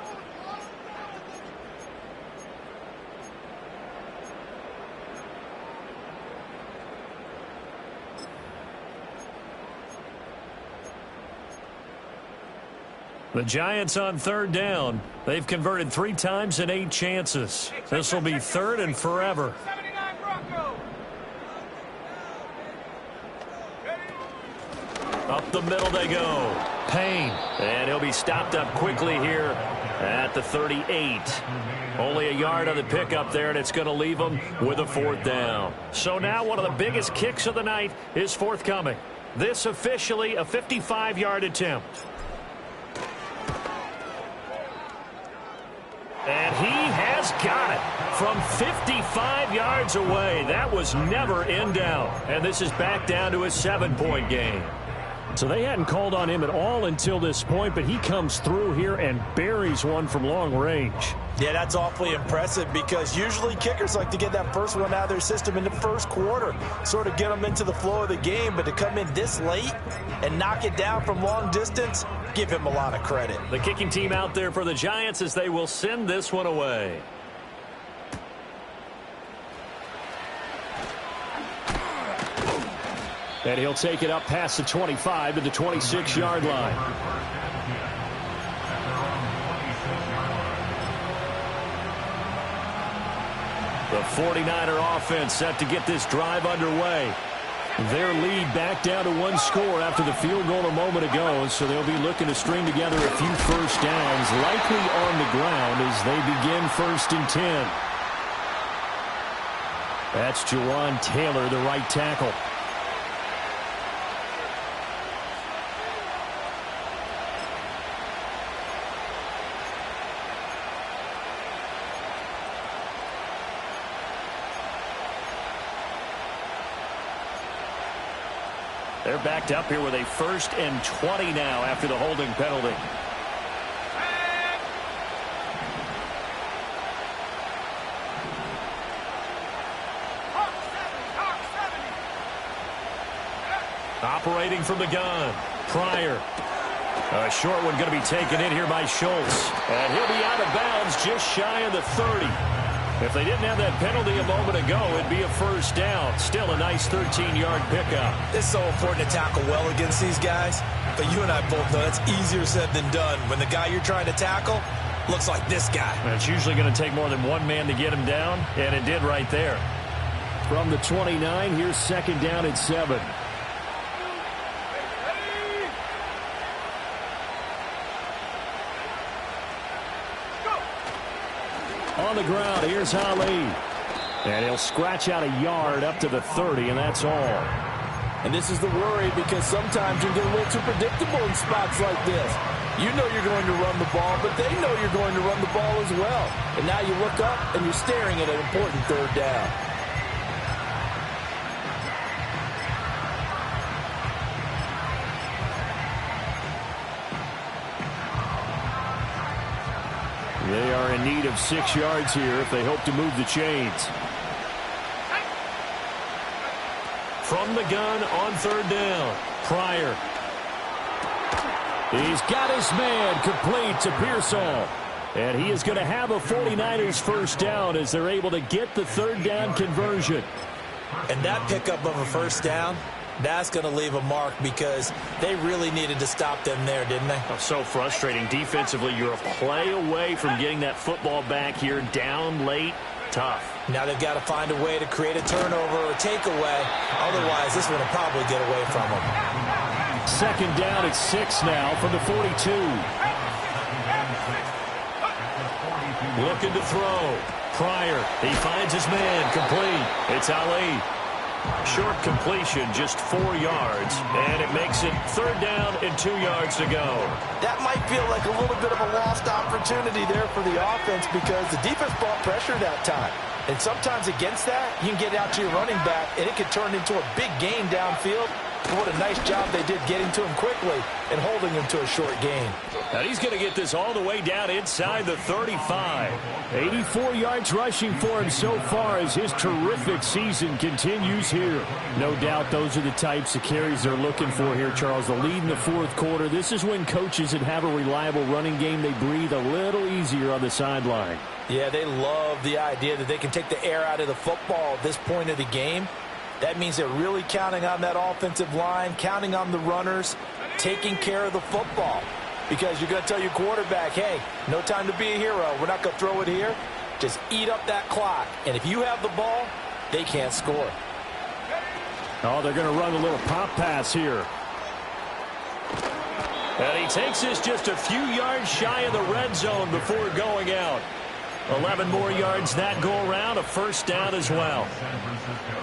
The Giants on 3rd down. They've converted 3 times in 8 chances. This will be 3rd and forever. 79 Broncos. Up the middle they go. Payne. And he'll be stopped up quickly here at the 38. Only a yard on the pickup there, and it's going to leave them with a 4th down. So now one of the biggest kicks of the night is forthcoming. This officially a 55-yard attempt. And he has got it from 55 yards away. That was never in doubt. And this is back down to a 7-point game. So they hadn't called on him at all until this point, but he comes through here and buries one from long range. Yeah, that's awfully impressive because usually kickers like to get that first one out of their system in the first quarter, sort of get them into the flow of the game, but to come in this late and knock it down from long distance, give him a lot of credit. The kicking team out there for the Giants as they will send this one away. And he'll take it up past the 25 to the 26-yard line. The 49er offense set to get this drive underway. Their lead back down to 1 score after the field goal a moment ago, so they'll be looking to string together a few first downs, likely on the ground as they begin 1st and 10. That's Jawan Taylor, the right tackle. They're backed up here with a 1st and 20 now after the holding penalty. Operating from the gun. Pryor. A short one going to be taken in here by Schultz. And he'll be out of bounds just shy of the 30. If they didn't have that penalty a moment ago, it'd be a first down. Still a nice 13-yard pickup. It's so important to tackle well against these guys. But you and I both know that's easier said than done when the guy you're trying to tackle looks like this guy. And it's usually going to take more than one man to get him down, and it did right there. From the 29, here's second down at 7. On the ground, here's Ali. And he'll scratch out a yard up to the 30, and that's all. And this is the worry because sometimes you get a little too predictable in spots like this. You know you're going to run the ball, but they know you're going to run the ball as well. And now you look up and you're staring at an important third down. They are in need of 6 yards here if they hope to move the chains. From the gun on third down, Pryor. He's got his man complete to Pearsall. And he is going to have a 49ers first down as they're able to get the third down conversion. And that pickup of a first down, that's going to leave a mark because they really needed to stop them there, didn't they? Oh, so frustrating. Defensively, you're a play away from getting that football back here down late. Tough. Now they've got to find a way to create a turnover or a takeaway. Otherwise, this one will probably get away from them. Second down at 6 now from the 42. Looking to throw. Pryor. He finds his man. Complete. It's Ali. Short completion, just 4 yards. And it makes it third down and 2 yards to go. That might feel like a little bit of a lost opportunity there for the offense because the defense brought pressure that time. And sometimes against that, you can get out to your running back, and it can turn into a big gain downfield. But what a nice job they did getting to him quickly and holding him to a short gain. And he's going to get this all the way down inside the 35. 84 yards rushing for him so far as his terrific season continues here. No doubt those are the types of carries they're looking for here, Charles. The lead in the fourth quarter. This is when coaches that have a reliable running game, they breathe a little easier on the sideline. Yeah, they love the idea that they can take the air out of the football at this point of the game. That means they're really counting on that offensive line, counting on the runners, taking care of the football. Because you're going to tell your quarterback, hey, no time to be a hero. We're not going to throw it here. Just eat up that clock. And if you have the ball, they can't score. Oh, they're going to run a little pop pass here. And he takes this just a few yards shy of the red zone before going out. 11 more yards that go around, a first down as well. San Francisco.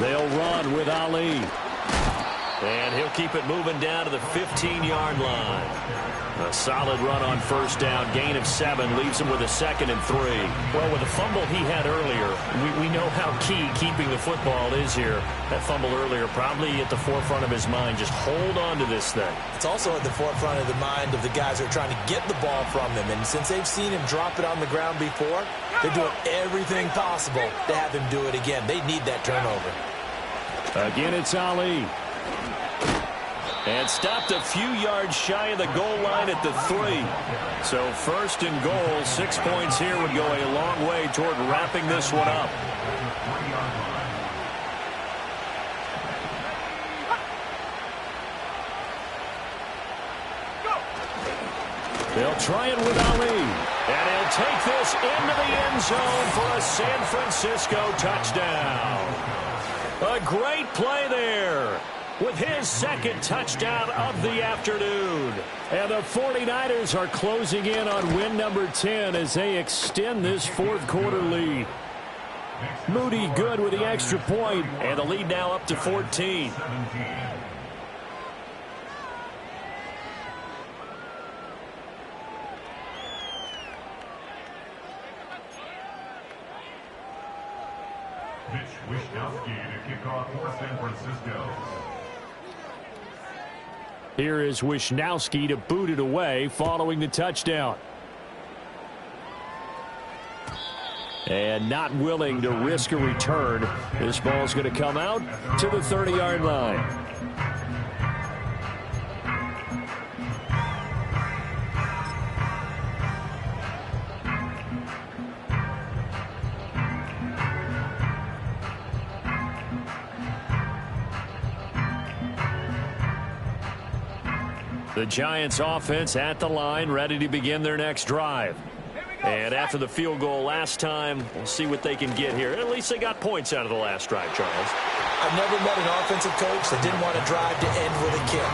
They'll run with Ali. And he'll keep it moving down to the 15-yard line. A solid run on first down. Gain of 7 leaves him with a 2nd and 3. Well, with the fumble he had earlier, we know how key keeping the football is here. That fumble earlier probably at the forefront of his mind. Just hold on to this thing. It's also at the forefront of the mind of the guys who are trying to get the ball from him. And since they've seen him drop it on the ground before, they're doing everything possible to have him do it again. They need that turnover. Again, it's Ali. And stopped a few yards shy of the goal line at the 3. So first and goal, 6 points here would go a long way toward wrapping this one up. They'll try it with Ali. And he'll take this into the end zone for a San Francisco touchdown. A great play there with his 2nd touchdown of the afternoon. And the 49ers are closing in on win number 10 as they extend this fourth quarter lead. Moody good with the extra point. And the lead now up to 14. Mitch Wishnowsky to kick off for San Francisco. Here is Wishnowsky to boot it away following the touchdown. And not willing to risk a return. This ball's going to come out to the 30-yard line. The Giants offense at the line, ready to begin their next drive. And after the field goal last time, we'll see what they can get here. At least they got points out of the last drive, Charles. I've never met an offensive coach that didn't want to drive to end with a kick.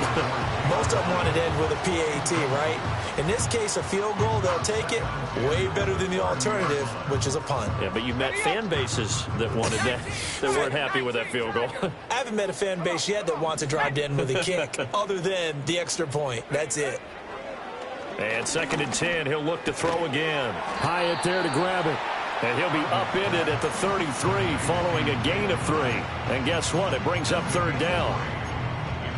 Most of them wanted to end with a PAT, right? In this case, a field goal, they'll take it. Way better than the alternative, which is a punt. Yeah, but you met fan bases that wanted that, that weren't happy with that field goal. I haven't met a fan base yet that wants to drive to end with a kick, other than the extra point. That's it. And 2nd and 10, he'll look to throw again. Hyatt there to grab it. And he'll be upended at the 33 following a gain of 3. And guess what? It brings up 3rd down.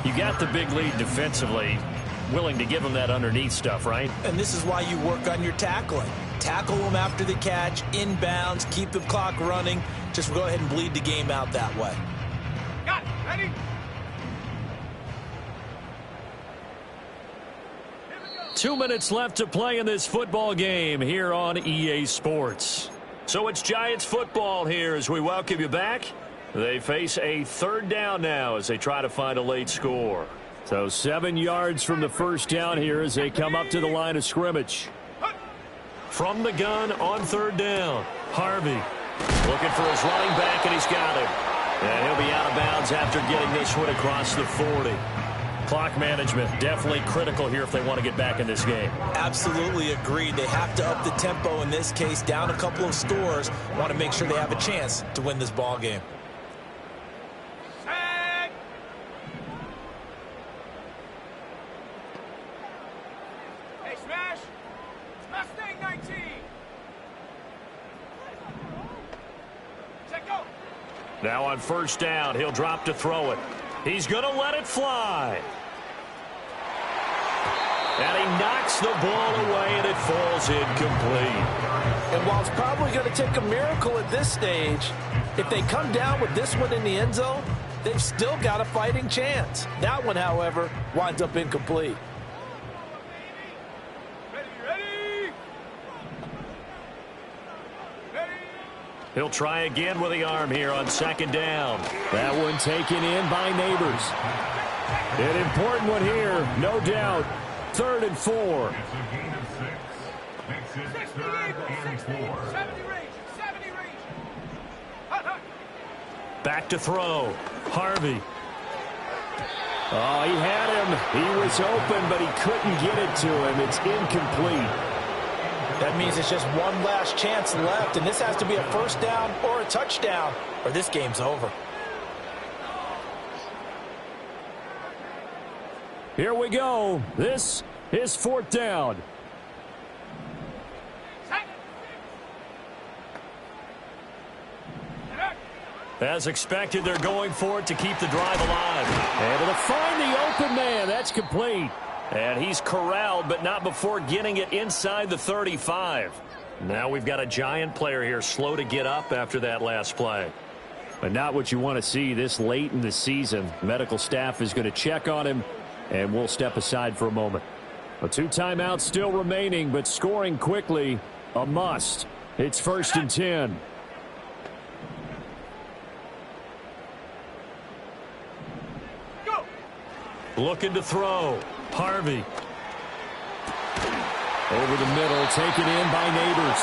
You got the big lead defensively, willing to give them that underneath stuff, right? And this is why you work on your tackling. Tackle them after the catch, inbounds, keep the clock running. Just go ahead and bleed the game out that way. Got it. Ready? 2 minutes left to play in this football game here on EA Sports. So it's Giants football here as we welcome you back. They face a 3rd down now as they try to find a late score. So 7 yards from the first down here as they come up to the line of scrimmage. From the gun on 3rd down, Harvey looking for his running back, and he's got him. And he'll be out of bounds after getting this one across the 40. Clock management definitely critical here if they want to get back in this game. Absolutely agreed. They have to up the tempo in this case, down a couple of scores. Want to make sure they have a chance to win this ball game. Set. Hey, smash. Mustang 19. Set, go. Now on 1st down, he'll drop to throw it. He's going to let it fly. And he knocks the ball away, and it falls incomplete. And while it's probably going to take a miracle at this stage, if they come down with this one in the end zone, they've still got a fighting chance. That one, however, winds up incomplete. Ready. He'll try again with the arm here on 2nd down. That one taken in by Neighbors. An important one here, no doubt. 3rd and 4. It's a gain of 6. Makes it 60 3rd Eagles. and 60. 4. 70 range. 70 range. Hut. Back to throw. Harvey. Oh, he had him. He was open, but he couldn't get it to him. It's incomplete. That means it's just one last chance left, and this has to be a 1st down or a touchdown, or this game's over. Here we go. This is 4th down. Set. As expected, they're going for it to keep the drive alive. Able to find the open man. That's complete. And he's corralled, but not before getting it inside the 35. Now we've got a Giant player here slow to get up after that last play. But not what you want to see this late in the season. Medical staff is going to check on him, and we'll step aside for a moment. 2 timeouts still remaining, but scoring quickly, a must. It's 1st and 10. Go. Looking to throw. Harvey. Over the middle, taken in by Neighbors.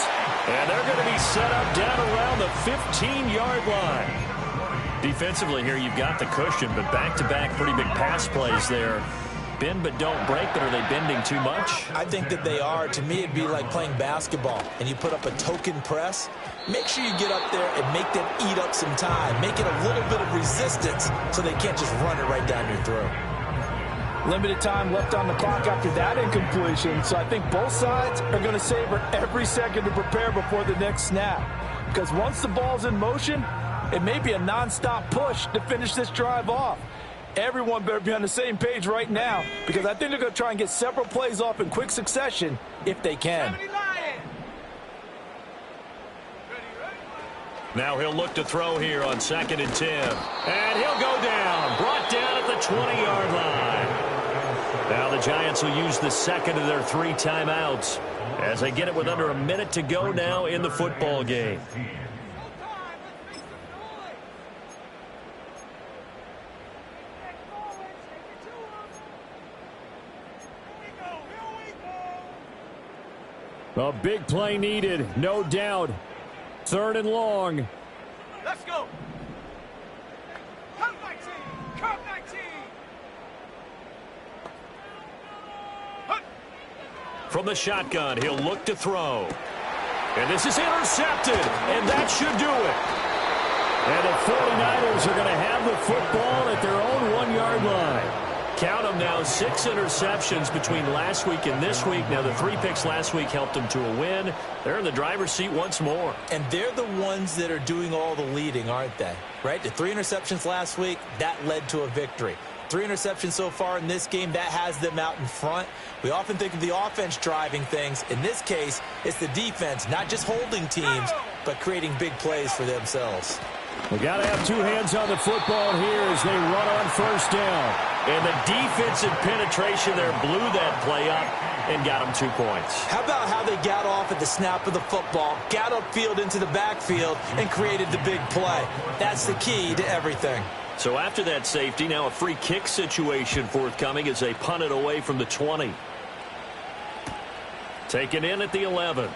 And they're going to be set up down around the 15-yard line. Defensively here, you've got the cushion, but back-to-back pretty big pass plays there. Bend but don't break, but are they bending too much? I think that they are. To me, it'd be like playing basketball, and you put up a token press. Make sure you get up there and make them eat up some time. Make it a little bit of resistance so they can't just run it right down your throat. Limited time left on the clock after that incompletion, so I think both sides are going to savor every second to prepare before the next snap. Because once the ball's in motion, It may be a nonstop push to finish this drive off. Everyone better be on the same page right now because I think they're going to try and get several plays off in quick succession if they can. Now he'll look to throw here on 2nd and 10. And he'll go down. Brought down at the 20-yard line. Now the Giants will use the second of their 3 timeouts as they get it with under a minute to go now in the football game. A big play needed, no doubt. 3rd and long. Let's go. Come 19. Come 19. From the shotgun, he'll look to throw. And this is intercepted, and that should do it. And the 49ers are going to have the football at their own 1-yard line. Count them now, 6 interceptions between last week and this week. Now, the 3 picks last week helped them to a win. They're in the driver's seat once more. And they're the ones that are doing all the leading, aren't they? Right? The 3 interceptions last week, that led to a victory. 3 interceptions so far in this game, that has them out in front. We often think of the offense driving things. In this case, it's the defense, not just holding teams, but creating big plays for themselves. We got to have 2 hands on the football here as they run on 1st down. And the defensive penetration there blew that play up and got them 2 points. How about how they got off at the snap of the football, got upfield into the backfield, and created the big play? That's the key to everything. So after that safety, now a free kick situation forthcoming as they punt it away from the 20. Taken in at the 11.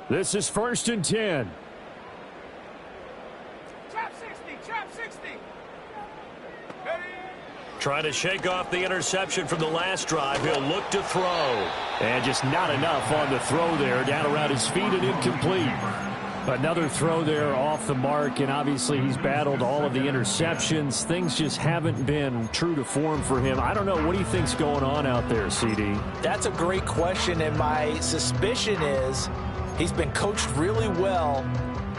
This is 1st and 10. Trap 60. Trap 60. Trying to shake off the interception from the last drive. He'll look to throw. And just not enough on the throw there. Down around his feet and incomplete. Another throw there off the mark, and obviously he's battled all of the interceptions. Things just haven't been true to form for him. I don't know. What do you think's going on out there, CD? That's a great question, and my suspicion is he's been coached really well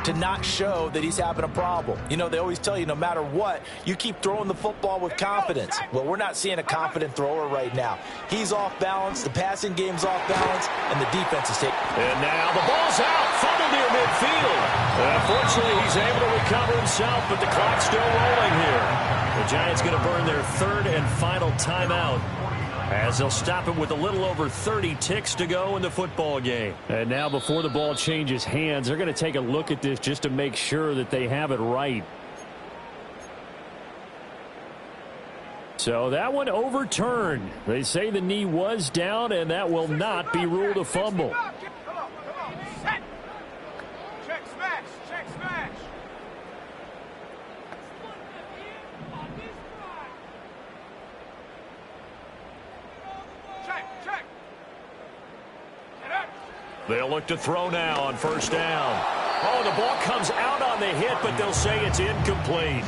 to not show that he's having a problem. You know, they always tell you no matter what, you keep throwing the football with confidence. Well, we're not seeing a confident thrower right now. He's off balance, the passing game's off balance, and the defense is taking. And now the ball's out, fumbled near midfield. Unfortunately, he's able to recover himself, but the clock's still rolling here. The Giants going to burn their 3rd and final timeout, as they'll stop it with a little over 30 ticks to go in the football game. And now before the ball changes hands, they're going to take a look at this just to make sure that they have it right. So that one overturned. They say the knee was down, and that will not be ruled a fumble. Come on. Set. Check smash. Check smash. Check. Get up. They'll look to throw now on 1st down. Oh, the ball comes out on the hit, but they'll say it's incomplete.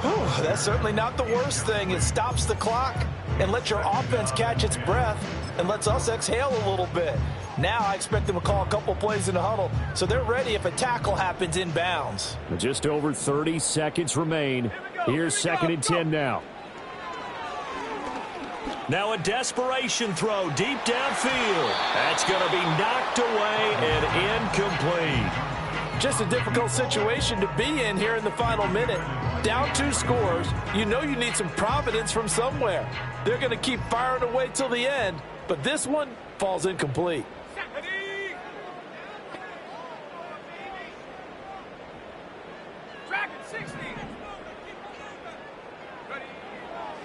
Whew, that's certainly not the worst thing. It stops the clock and lets your offense catch its breath and lets us exhale a little bit. Now I expect them to call a couple plays in the huddle so they're ready if a tackle happens in bounds. Just over 30 seconds remain. Here's 2nd and 10 now. Now a desperation throw deep downfield. That's going to be knocked away and incomplete. Just a difficult situation to be in here in the final minute. Down 2 scores, you know you need some providence from somewhere. They're going to keep firing away till the end, but this one falls incomplete. Dragon 60.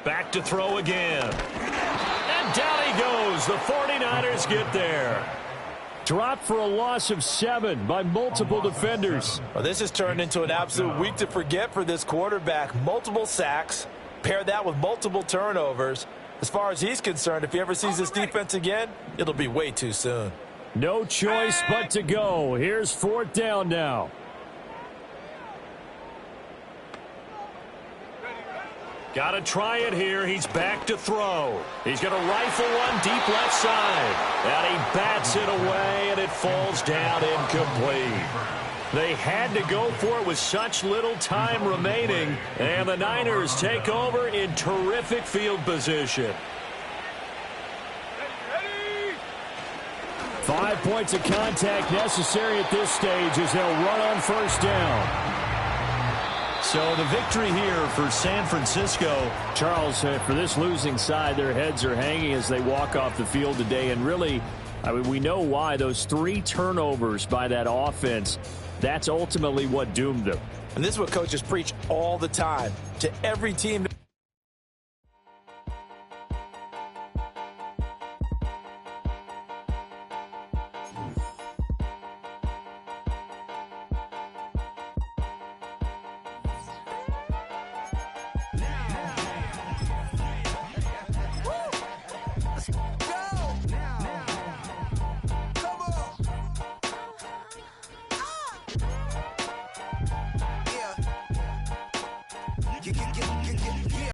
Back to throw again. And down he goes. The 49ers get there. Dropped for a loss of 7 by multiple defenders. Well, this has turned into an absolute week to forget for this quarterback. Multiple sacks, Pair that with multiple turnovers. As far as he's concerned, if he ever sees this defense again, it'll be way too soon. No choice but to go. Here's fourth down now. Got to try it here. He's back to throw. He's going to rifle one deep left side. And he bats it away, and it falls down incomplete. They had to go for it with such little time remaining. And the Niners take over in terrific field position. 5 points of contact necessary at this stage as they'll run on first down. So the victory here for San Francisco. Charles, for this losing side, their heads are hanging as they walk off the field today. And really, I mean, we know why. Those 3 turnovers by that offense, that's ultimately what doomed them. And this is what coaches preach all the time to every team.